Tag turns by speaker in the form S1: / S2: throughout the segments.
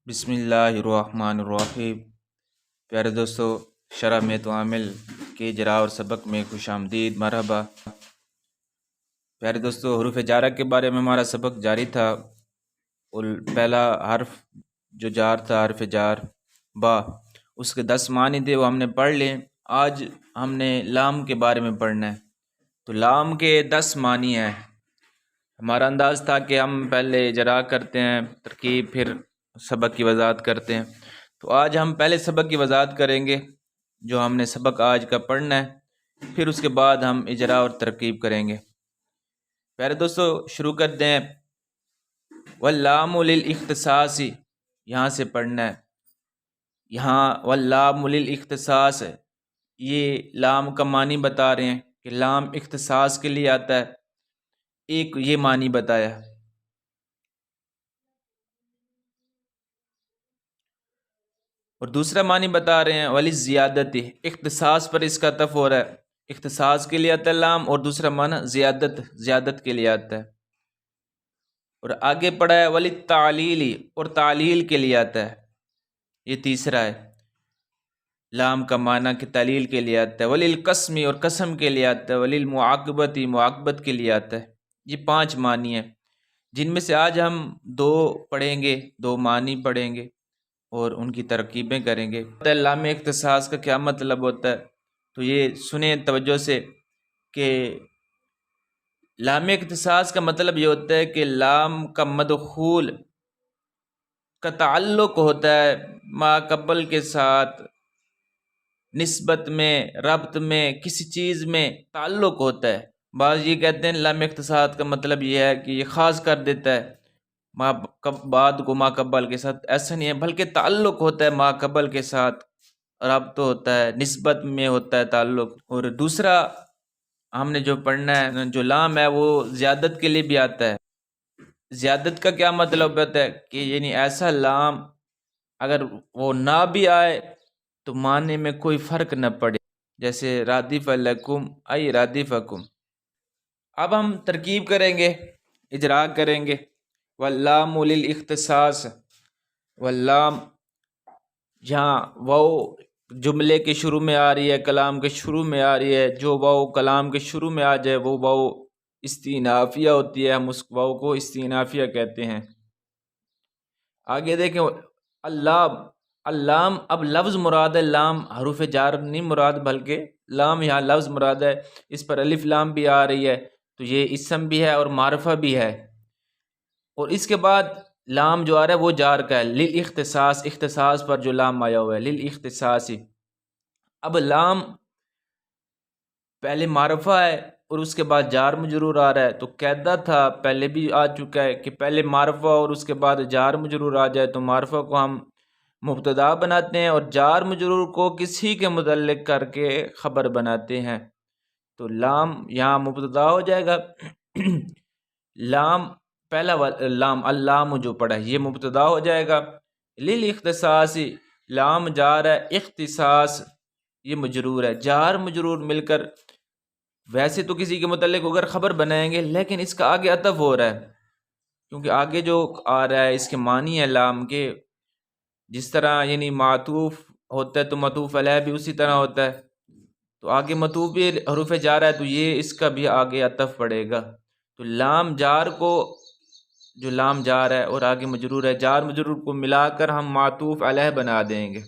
S1: بسم اللہ الرحمن الرحیم۔ پیارے دوستو، شرح میں تو عامل کے اجرا اور سبق میں خوش آمدید، مرحبا۔ پیارے دوستو، حروف جارہ کے بارے میں ہمارا سبق جاری تھا، اور پہلا حرف جو جار تھا حرف جار با، اس کے 10 معنی تھے، وہ ہم نے پڑھ لیں۔ آج ہم نے لام کے بارے میں پڑھنا ہے۔ تو لام کے 10 معنی ہیں۔ ہمارا انداز تھا کہ ہم پہلے اجرا کرتے ہیں، ترکیب، پھر سبق کی وضاحت کرتے ہیں۔ تو آج ہم پہلے سبق کی وضاحت کریں گے، جو ہم نے سبق آج کا پڑھنا ہے، پھر اس کے بعد ہم اجرا اور ترکیب کریں گے۔ پیارے دوستو، شروع کرتے ہیں۔ واللام للاختصاص، یہاں سے پڑھنا ہے۔ یہاں واللام للاختصاص، یہ لام کا معنی بتا رہے ہیں کہ لام اختصاص کے لیے آتا ہے۔ ایک یہ معنی بتایا، اور دوسرا معنی بتا رہے ہیں ولی زیادت، اختصاص پر اس کا عطف ہو رہا ہے۔ اختصاص کے لیے آتا ہے لام، اور دوسرا معنی زیادت کے لیے آتا ہے۔ اور آگے پڑھا ہے ولی تعلیل، اور تعلیل کے لیے آتا ہے۔ یہ تیسرا ہے، لام کا معنی کہ تعلیل کے لیے آتا ہے۔ ولی القسم، اور قسم کے لیے آتا ہے۔ ولی المعاقبت، معاقبت کے لیے آتا ہے۔ یہ 5 معنی ہیں، جن میں سے آج ہم 2 پڑھیں گے، 2 معنی پڑھیں گے اور ان کی ترکیبیں کریں گے۔ لام اختصاص کا کیا مطلب ہوتا ہے؟ تو یہ سنیں توجہ سے کہ لام اختصاص کا مطلب یہ ہوتا ہے کہ لام کا مدخول کا تعلق ہوتا ہے ما قبل کے ساتھ، نسبت میں، ربط میں، کسی چیز میں تعلق ہوتا ہے۔ بعض یہ کہتے ہیں لام اختصاص کا مطلب یہ ہے کہ یہ خاص کر دیتا ہے بعد کو ما قبل کے ساتھ۔ ایسا نہیں ہے، بلکہ تعلق ہوتا ہے ما قبل کے ساتھ، ربط ہوتا ہے، نسبت میں ہوتا ہے تعلق۔ اور دوسرا ہم نے جو پڑھنا ہے، جو لام ہے وہ زیادت کے لیے بھی آتا ہے۔ زیادت کا کیا مطلب ہوتا ہے کہ یعنی ایسا لام اگر وہ نہ بھی آئے تو معنی میں کوئی فرق نہ پڑے، جیسے رادف لکم ای رادفکم۔ اب ہم ترکیب کریں گے، اجرا کریں گے۔ واللام للاختصاص، واللام جہاں واو جملے کے شروع میں آ رہی ہے، کلام کے شروع میں آ رہی ہے، جو واو کلام کے شروع میں آ جائے وہ واو استئنافیہ ہوتی ہے، ہم اس واو کو استئنافیہ کہتے ہیں۔ آگے دیکھیں اللام، اب لفظ مراد ہے، لام حروف جار نہیں مراد، بلکہ لام یہاں لفظ مراد ہے۔ اس پر الف لام بھی آ رہی ہے، تو یہ اسم بھی ہے اور معرفہ بھی ہے۔ اور اس کے بعد لام جو آ رہا ہے وہ جار کا ہے، للاختصاص، اختصاص پر جو لام آیا ہوا ہے، للاختصاص۔ اب لام پہلے معرفہ ہے اور اس کے بعد جار مجرور آ رہا ہے، تو قاعدہ تھا پہلے بھی آ چکا ہے کہ پہلے معرفہ اور اس کے بعد جار مجرور آ جائے تو معرفہ کو ہم مبتدا بناتے ہیں، اور جار مجرور کو کسی کے متعلق کر کے خبر بناتے ہیں۔ تو لام یہاں مبتدا ہو جائے گا۔ لام پہلا لام اللام جو پڑھا ہے یہ مبتدا ہو جائے گا۔ للاختصاص، لام جار ہے، اختصاص یہ مجرور ہے۔ جار مجرور مل کر ویسے تو کسی کے متعلق اگر خبر بنائیں گے، لیکن اس کا آگے عطف ہو رہا ہے، کیونکہ آگے جو آ رہا ہے اس کے معنی ہے لام کے، جس طرح یعنی معطوف ہوتا ہے تو معطوف علیہ بھی اسی طرح ہوتا ہے، تو آگے معطوف بھی حروف جار ہے، تو یہ اس کا بھی آگے عطف پڑے گا۔ تو لام جار کو، جو لام جار ہے اور آگے مجرور ہے، جار مجرور کو ملا کر ہم معطوف علیہ بنا دیں گے۔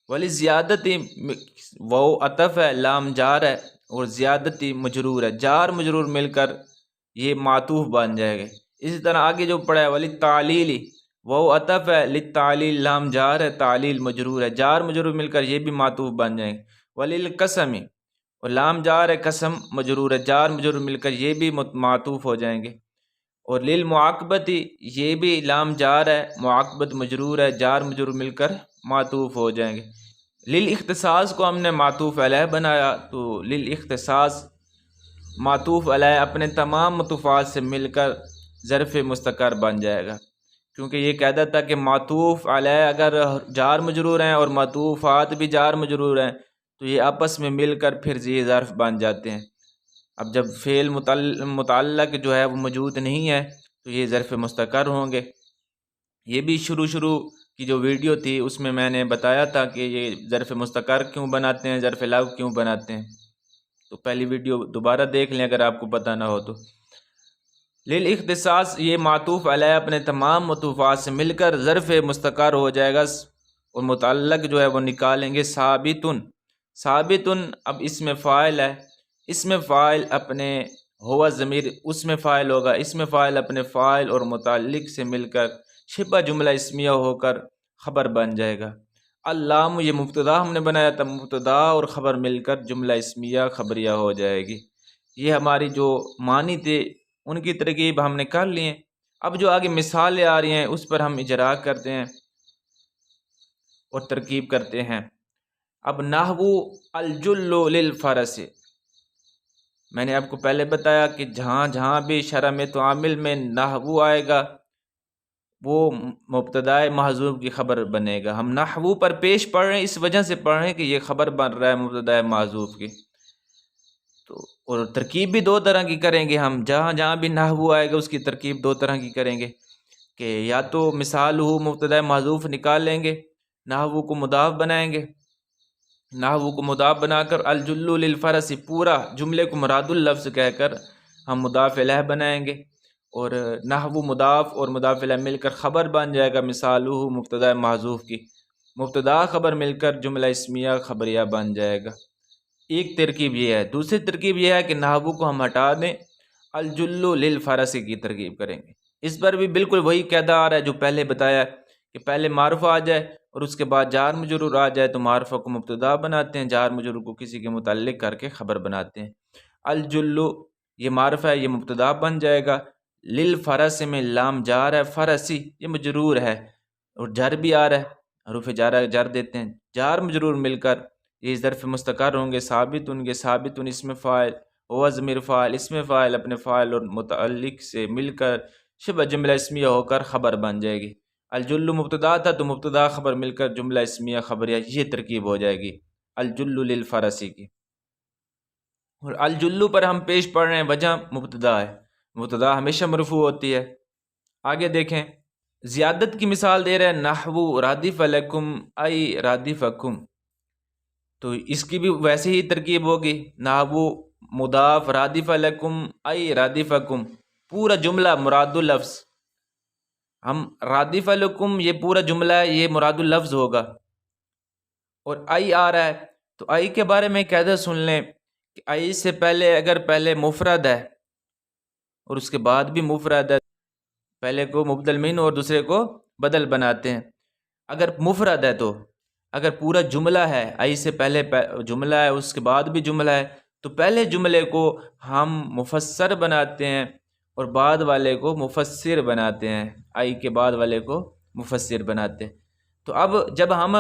S1: ولی زیادتی، وہ عطف ہے، لام جار ہے اور زیادتی مجرور ہے، جار مجرور مل کر یہ معطوف بن جائے گا۔ اسی طرح آگے جو پڑھا ہے ولی تعلیل، وہ عطف ہے، للتعلیل لام جار ہے، تعلیل مجرور ہے، جار مجرور مل کر یہ بھی معطوف بن جائیں گے۔ ولی القسم، اور لام جار ہے، قسم مجرور ہے، جار مجرور مل کر یہ بھی معطوف ہو جائیں گے۔ اور للمعاقبت، یہ بھی لام جار ہے، معاقبت مجرور ہے، جار مجرور مل کر معطوف ہو جائیں گے۔ للاختصاص کو ہم نے معطوف علیہ بنایا، تو للاختصاص معطوف علیہ اپنے تمام معطوفات سے مل کر ظرف مستقر بن جائے گا، کیونکہ یہ قاعدہ تھا کہ معطوف علیہ اگر جار مجرور ہیں اور معطوفات بھی جار مجرور ہیں تو یہ آپس میں مل کر پھر یہ ظرف بن جاتے ہیں۔ اب جب فعل متعلق جو ہے وہ موجود نہیں ہے تو یہ ظرف مستقر ہوں گے۔ یہ بھی شروع کی جو ویڈیو تھی اس میں میں نے بتایا تھا کہ یہ ظرف مستقر کیوں بناتے ہیں، ظرف لغو کیوں بناتے ہیں، تو پہلی ویڈیو دوبارہ دیکھ لیں اگر آپ کو پتہ نہ ہو تو۔ للاختصاص یہ معطوف علیہ اپنے تمام معطوفات سے مل کر ظرف مستقر ہو جائے گا، اور متعلق جو ہے وہ نکالیں گے ثابتن۔ ثابتن اب اس میں فاعل ہے، اس میں فاعل اپنے ہوا ضمیر اس میں فاعل ہوگا، اس میں فاعل اپنے فاعل اور متعلق سے مل کر شبہ جملہ اسمیہ ہو کر خبر بن جائے گا۔ اللام یہ مبتدا ہم نے بنایا تھا، مبتدا اور خبر مل کر جملہ اسمیہ خبریہ ہو جائے گی۔ یہ ہماری جو معنی تھے ان کی ترکیب ہم نے کر لی ہیں۔ اب جو آگے مثالیں آ رہی ہیں اس پر ہم اجرا کرتے ہیں اور ترکیب کرتے ہیں۔ اب نحو الجل للفرس، میں نے آپ کو پہلے بتایا کہ جہاں بھی شرح میں تو عامل میں نحو آئے گا وہ مبتدا محذوف کی خبر بنے گا۔ ہم نحو پر پیش پڑھ رہے ہیں، اس وجہ سے پڑھ رہے ہیں کہ یہ خبر بن رہا ہے مبتدا محذوف کی۔ تو اور ترکیب بھی دو طرح کی کریں گے ہم، جہاں بھی نحو آئے گا اس کی ترکیب دو طرح کی کریں گے، کہ یا تو مثال ہو مبتدا محذوف نکال لیں گے، نحو کو مضاف بنائیں گے، نحو کو مضاف بنا کر الجل للفرس پورا جملے کو مراد اللفظ کہہ کر ہم مضاف الیہ بنائیں گے، اور نحو مضاف اور مضاف الیہ مل کر خبر بن جائے گا مثالہ مبتدا محذوف کی، مبتدا خبر مل کر جملہ اسمیہ خبریہ بن جائے گا۔ ایک ترکیب یہ ہے۔ دوسری ترکیب یہ ہے کہ نحو کو ہم ہٹا دیں، الجل للفرس کی ترکیب کریں گے۔ اس پر بھی بالکل وہی قاعدہ آ رہا ہے جو پہلے بتایا کہ پہلے معرفہ آ جائے اور اس کے بعد جار مجرور آ جائے تو معرفہ کو مبتدا بناتے ہیں، جار مجرور کو کسی کے متعلق کر کے خبر بناتے ہیں۔ الجل یہ معرفہ ہے، یہ مبتدا بن جائے گا، للفرس میں لام جار ہے، فرسی یہ مجرور ہے اور جر بھی آ رہا ہے، حروف جارہ جر دیتے ہیں، جار مجرور مل کر یہ ظرف مستقر ہوں گے، ثابت ہوں گے، ثابت اس میں فاعل ہوا ضمیر فاعل، اس میں فاعل اپنے فاعل اور متعلق سے مل کر شبہ جملہ اسمیہ ہو کر خبر بن جائے گی۔ الجل مبتدا تھا تو مبتدا خبر مل کر جملہ اسمیہ خبریہ یہ ترکیب ہو جائے گی الجل للفرسی کی۔ اور الجل پر ہم پیش پڑھ رہے ہیں، وجہ مبتدا ہے، مبتدا ہمیشہ مرفوع ہوتی ہے۔ آگے دیکھیں، زیادت کی مثال دے رہے ہیں، نحو رادف لکم ای رادفکم، تو اس کی بھی ویسے ہی ترکیب ہوگی، نحو مضاف رادف لکم ای رادفکم پورا جملہ مراد اللفظ، ہم رادف لکم یہ پورا جملہ ہے، یہ مراد اللفظ ہوگا، اور ای آ رہا ہے تو ای کے بارے میں قاعدہ سن لیں کہ ای سے پہلے اگر پہلے مفرد ہے اور اس کے بعد بھی مفرد ہے، پہلے کو مبدل من اور دوسرے کو بدل بناتے ہیں۔ اگر مفرد ہے تو اگر پورا جملہ ہے، ای سے پہلے جملہ ہے اس کے بعد بھی جملہ ہے، تو پہلے جملے کو ہم مفسر بناتے ہیں اور بعد والے کو مفسر بناتے ہیں، ای کے بعد والے کو مفسر بناتے ہیں۔ تو اب جب ہم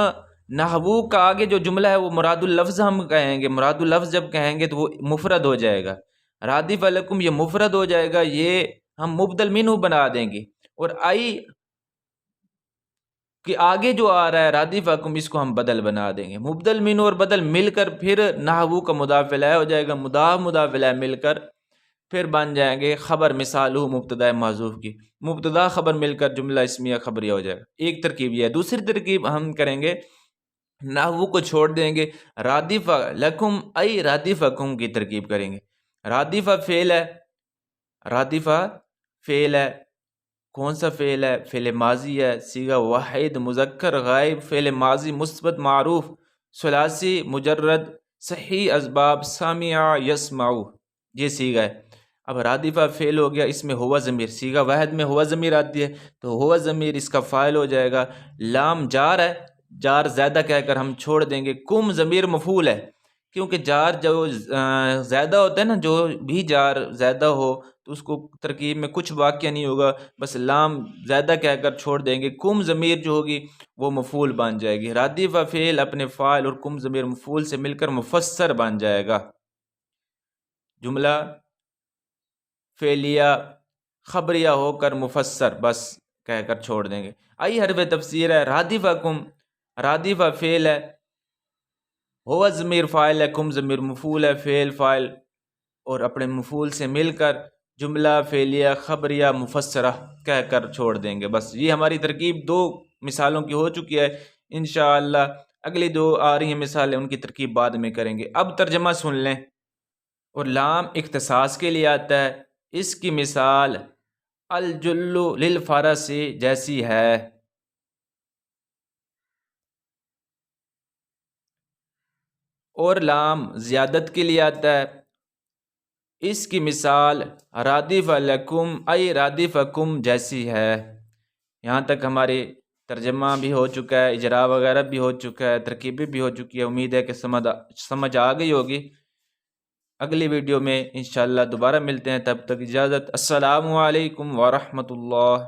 S1: نحو کا آگے جو جملہ ہے وہ مراد اللفظ ہم کہیں گے، مراد اللفظ جب کہیں گے تو وہ مفرد ہو جائے گا، رادف لکم یہ مفرد ہو جائے گا، یہ ہم مبدل منہ بنا دیں گے، اور ای کہ آگے جو آ رہا ہے رادف حکم اس کو ہم بدل بنا دیں گے، مبدل من اور بدل مل کر پھر نحو کا مضاف الیہ ہو جائے گا، مضاف الیہ مل کر پھر بن جائیں گے خبر مثالہ مبتدا محذوف کی، مبتدا خبر مل کر جملہ اسمیہ خبریہ ہو جائے گا۔ ایک ترکیب یہ ہے۔ دوسری ترکیب ہم کریں گے، نحو کو چھوڑ دیں گے، رادف لکم ای رادفکم کی ترکیب کریں گے۔ رادف فعل ہے، رادف فعل ہے، کون سا فعل ہے؟ فعل ماضی ہے، صیغہ واحد مذکر غائب، فعل ماضی مثبت معروف ثلاثی مجرد صحیح اسباب سامع یسمع، یہ صیغہ ہے۔ اب رادفہ فعل ہو گیا، اس میں ہوا ضمیر، صیغہ واحد میں ہوا ضمیر آتی ہے تو ہوا ضمیر اس کا فاعل ہو جائے گا، لام جار ہے، جار زیادہ کہہ کر ہم چھوڑ دیں گے، کم ضمیر مفعول ہے، کیونکہ جار جو زیادہ ہوتا ہے نا، جو بھی جار زیادہ ہو تو اس کو ترکیب میں کچھ واقعہ نہیں ہوگا، بس لام زیادہ کہہ کر چھوڑ دیں گے، کم ضمیر جو ہوگی وہ مفعول بن جائے گی، رادف فعل اپنے فاعل اور کم ضمیر مفعول سے مل کر مفسر بن جائے گا، جملہ فعلیہ خبریہ ہو کر مفسر بس کہہ کر چھوڑ دیں گے۔ آئی حرف تفسیر ہے، رادفکم رادف فعل ہے، ہوا ضمیر فاعل ہے، کم ضمیر مفعول ہے، فعل فاعل اور اپنے مفعول سے مل کر جملہ فعلیہ خبریہ مفسرہ کہہ کر چھوڑ دیں گے. بس یہ ہماری ترکیب 2 مثالوں کی ہو چکی ہے. انشاءاللہ اگلی 2 آ رہی ہیں مثالیں، ان کی ترکیب بعد میں کریں گے. اب ترجمہ سن لیں. اور لام اختصاص کے لیے آتا ہے. اس کی مثال الجلو للفرس جیسی ہے. اور لام زیادت کے لیے آتا ہے. اس کی مثال رادف لکم ای رادفکم جیسی ہے. یہاں تک ہماری ترجمہ بھی ہو چکا ہے، اجرا وغیرہ بھی ہو چکا ہے، ترکیبیں بھی ہو چکی ہے. امید ہے کہ سمجھ آ گئی ہوگی. اگلی ویڈیو میں انشاءاللہ دوبارہ ملتے ہیں. تب تک اجازت. السلام علیکم ورحمۃ اللہ.